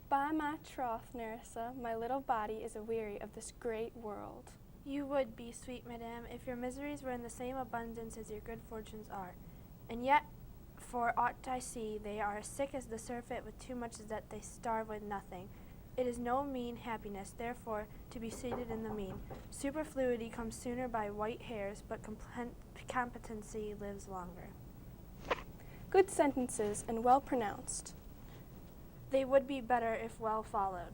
By my troth, Nerissa, my little body is aweary of this great world. You would be, sweet madam, if your miseries were in the same abundance as your good fortunes are. And yet, for aught I see, they are as sick as the surfeit with too much that they starve with nothing. It is no mean happiness, therefore, to be seated in the mean. Superfluity comes sooner by white hairs, but competency lives longer. Good sentences and well pronounced. They would be better if well followed.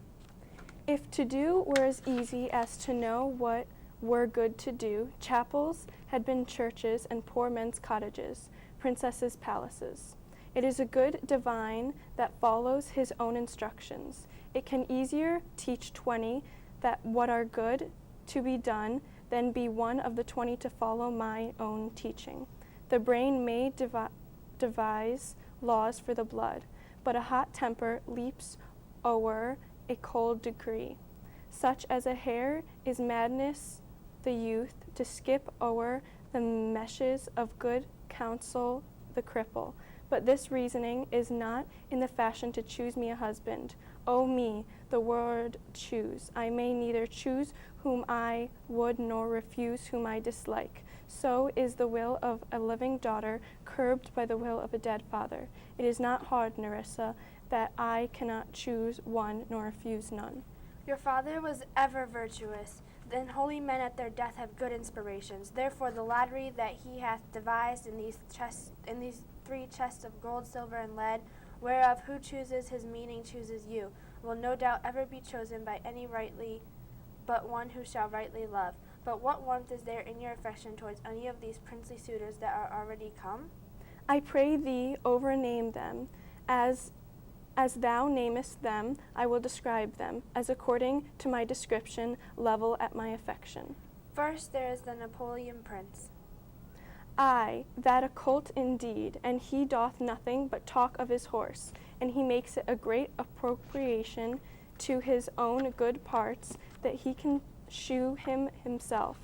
If to do were as easy as to know what were good to do, chapels had been churches and poor men's cottages, princesses' palaces. It is a good divine that follows his own instructions. It can easier teach 20 that what are good to be done than be one of the 20 to follow my own teaching. The brain may devise laws for the blood, but a hot temper leaps o'er a cold degree. Such as a hare is madness the youth, to skip o'er the meshes of good counsel the cripple. But this reasoning is not in the fashion to choose me a husband. O me, the word choose. I may neither choose whom I would nor refuse whom I dislike. So is the will of a living daughter curbed by the will of a dead father. It is not hard, Nerissa, that I cannot choose one nor refuse none. Your father was ever virtuous. Then holy men at their death have good inspirations. Therefore the lottery that he hath devised in these 3 chests of gold, silver, and lead, whereof who chooses his meaning chooses you, will no doubt ever be chosen by any rightly, but one who shall rightly love. But what warmth is there in your affection towards any of these princely suitors that are already come? I pray thee overname them, as thou namest them, I will describe them, as according to my description level at my affection. First there is the Napoleon Prince. Ay, that a colt indeed, and he doth nothing but talk of his horse, and he makes it a great appropriation to his own good parts that he can shew him himself.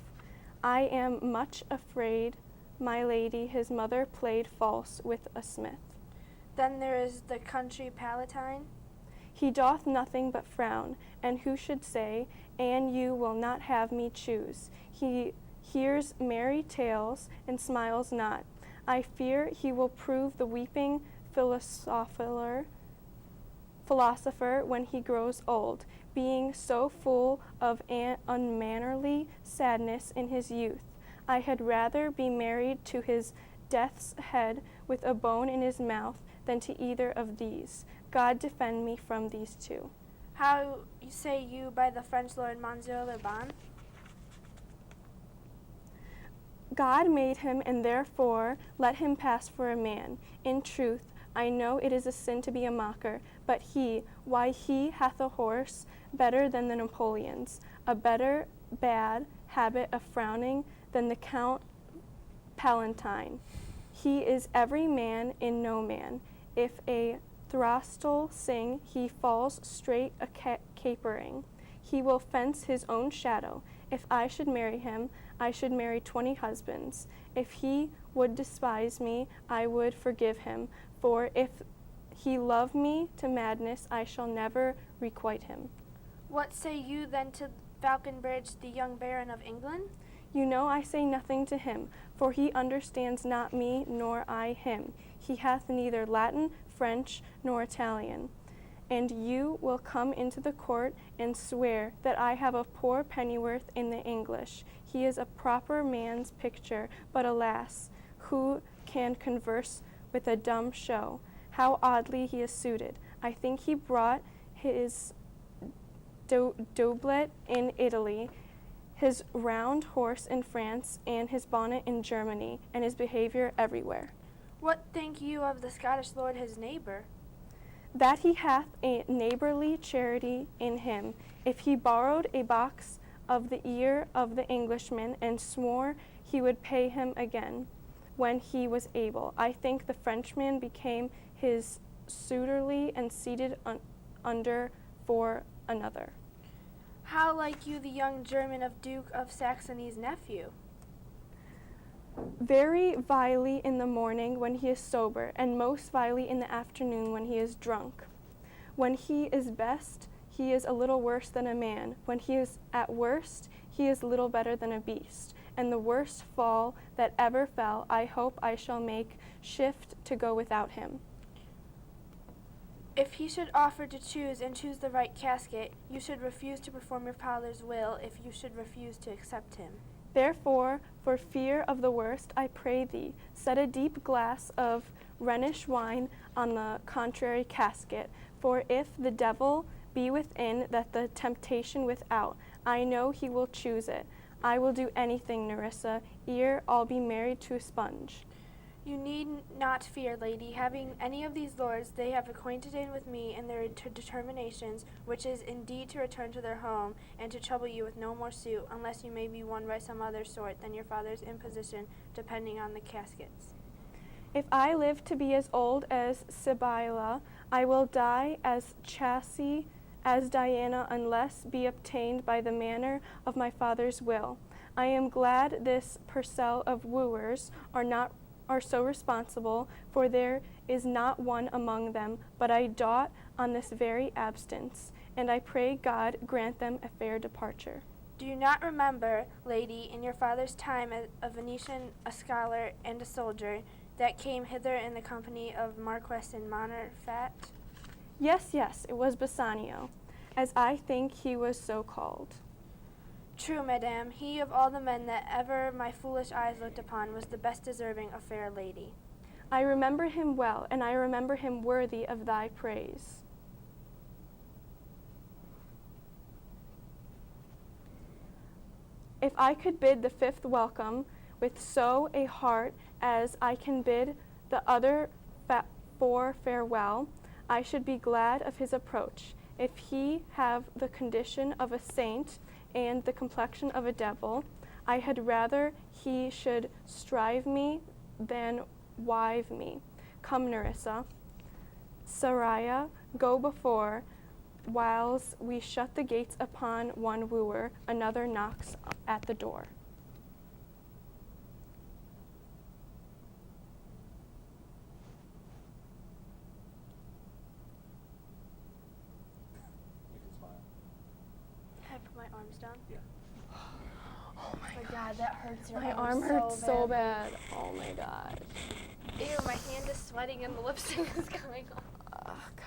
I am much afraid my lady his mother played false with a smith. Then there is the country Palatine. He doth nothing but frown, and who should say, and you will not have me choose. He hears merry tales and smiles not. I fear he will prove the weeping philosopher when he grows old, being so full of an unmannerly sadness in his youth. I had rather be married to his death's head with a bone in his mouth than to either of these. God defend me from these two. How say you by the French Lord Monsieur Le Bon? God made him, and therefore let him pass for a man. In truth, I know it is a sin to be a mocker, but why he hath a horse better than the Napoleons, a better bad habit of frowning than the Count Palatine. He is every man in no man. If a throstle sing, he falls straight a capering. He will fence his own shadow. If I should marry him, I should marry 20 husbands. If he would despise me, I would forgive him. For if he love me to madness, I shall never requite him. What say you then to Falconbridge, the young Baron of England? You know I say nothing to him, for he understands not me, nor I him. He hath neither Latin, French, nor Italian. And you will come into the court and swear that I have a poor pennyworth in the English. He is a proper man's picture, but alas, who can converse with a dumb show? How oddly he is suited. I think he brought his doublet in Italy, his round horse in France, and his bonnet in Germany, and his behavior everywhere. What think you of the Scottish lord his neighbor? That he hath a neighborly charity in him. If he borrowed a box of the ear of the Englishman and swore he would pay him again when he was able, I think the Frenchman became his suitorly and seated under for another. How like you the young German of Duke of Saxony's nephew? Very vilely in the morning when he is sober, and most vilely in the afternoon when he is drunk. When he is best, he is a little worse than a man. When he is at worst, he is little better than a beast. And the worst fall that ever fell, I hope I shall make shift to go without him. If he should offer to choose and choose the right casket, you should refuse to perform your father's will if you should refuse to accept him. Therefore, for fear of the worst, I pray thee, set a deep glass of Rhenish wine on the contrary casket. For if the devil be within, that the temptation without, I know he will choose it. I will do anything, Nerissa, ere I'll be married to a sponge. You need not fear, lady. Having any of these lords, they have acquainted in with me in their determinations, which is indeed to return to their home, and to trouble you with no more suit, unless you may be won by some other sort than your father's imposition, depending on the caskets. If I live to be as old as Sibylla, I will die as chasty as Diana, unless be obtained by the manner of my father's will. I am glad this parcel of wooers are so responsible, for there is not one among them, but I dote on this very absence, and I pray God grant them a fair departure. Do you not remember, lady, in your father's time a Venetian, a scholar, and a soldier, that came hither in the company of Marquess and Montferrat? Yes, it was Bassanio, as I think he was so called. True, madame, he of all the men that ever my foolish eyes looked upon was the best deserving a fair lady. I remember him well, and I remember him worthy of thy praise. If I could bid the fifth welcome with so a heart as I can bid the other four farewell, I should be glad of his approach. If he have the condition of a saint and the complexion of a devil, I had rather he should strive me than wive me. Come, Nerissa. Saraya, go before, whiles we shut the gates upon one wooer, another knocks at the door. Can I put my arms down? Yeah. Oh my god, that hurts your My arm arm hurts so bad. Oh my gosh. Ew, my hand is sweating and the lipstick is coming off. Oh god.